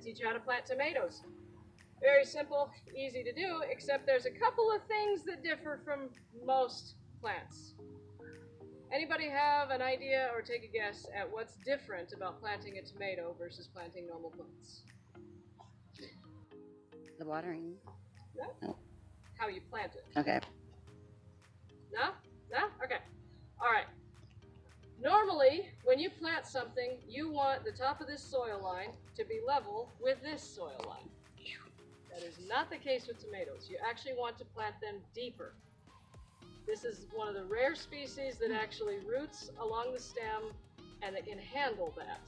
teach you how to plant tomatoes. Very simple, easy to do, except there's a couple of things that differ from most plants. Anybody have an idea or take a guess at what's different about planting a tomato versus planting normal plants? The watering. No? No. How you plant it. Okay. No? No? Okay. All right. Normally, when you plant something, you want the top of this soil line to be level with this soil line. That is not the case with tomatoes. You actually want to plant them deeper. This is one of the rare species that actually roots along the stem and that can handle that.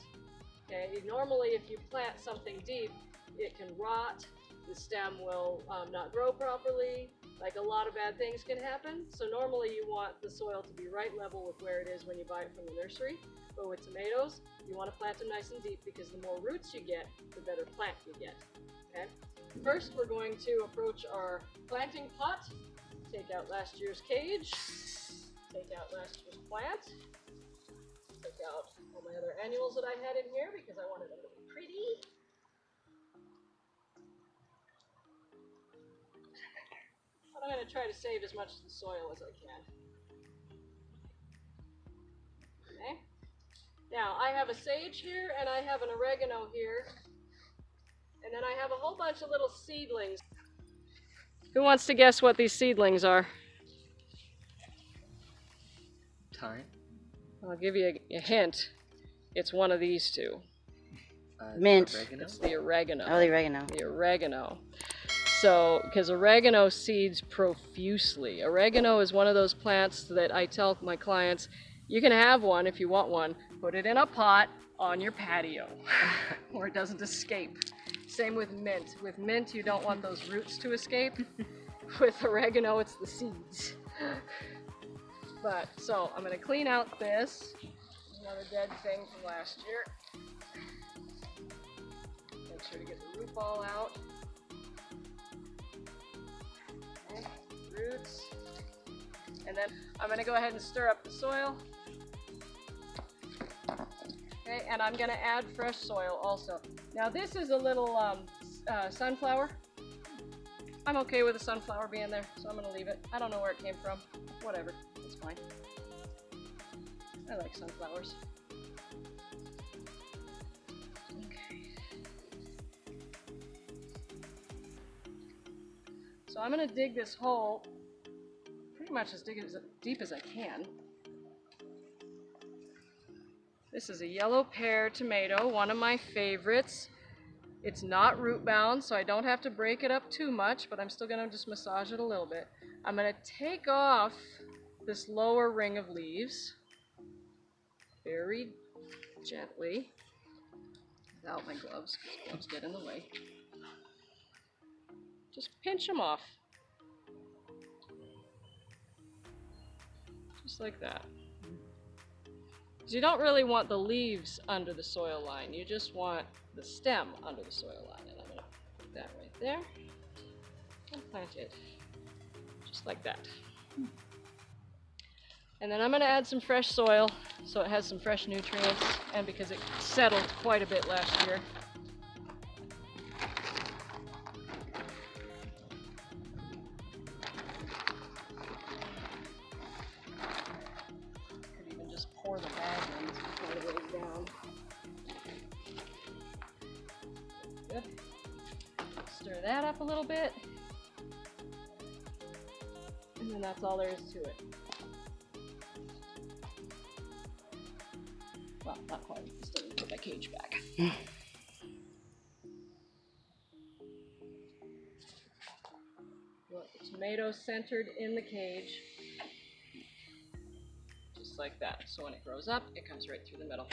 Okay, normally if you plant something deep, it can rot, the stem will not grow properly, like a lot of bad things can happen. So normally you want the soil to be right level with where it is when you buy it from the nursery. But with tomatoes, you want to plant them nice and deep because the more roots you get, the better plant you get. Okay? First, we're going to approach our planting pot. Take out last year's cage. Take out last year's plant. Take out all my other annuals that I had in here because I wanted them to be pretty. But I'm going to try to save as much of the soil as I can. Okay. Now, I have a sage here and I have an oregano here. And then I have a whole bunch of little seedlings. Who wants to guess what these seedlings are? Thyme? I'll give you a hint. It's one of these two. Mint. Oregano? It's the oregano. Oh, the oregano. The oregano. So, because oregano seeds profusely. Oregano is one of those plants that I tell my clients, you can have one if you want one. Put it in a pot on your patio where it doesn't escape. Same with mint. With mint, you don't want those roots to escape. With oregano, it's the seeds. But, so I'm going to clean out this. Another dead thing from last year. Make sure to get the root ball out. Okay, roots. And then I'm going to go ahead and stir up the soil. Okay, and I'm going to add fresh soil also. Now this is a little sunflower. I'm okay with the sunflower being there, so I'm going to leave it. I don't know where it came from. Whatever, it's fine. I like sunflowers. Okay. So I'm going to dig this hole pretty much as deep as I can. This is a yellow pear tomato, one of my favorites. It's not root bound, so I don't have to break it up too much, but I'm still going to just massage it a little bit. I'm going to take off this lower ring of leaves very gently without my gloves, because gloves get in the way. Just pinch them off. Just like that. You don't really want the leaves under the soil line, you just want the stem under the soil line. And I'm going to put that right there and plant it just like that. And then I'm going to add some fresh soil so it has some fresh nutrients, and because it settled quite a bit last year. Pour the bag in before it weighs down. Good. Stir that up a little bit. And then that's all there is to it. Well, not quite. Still need to put my cage back. Want the tomato centered in the cage. Like that. So when it grows up, it comes right through the middle.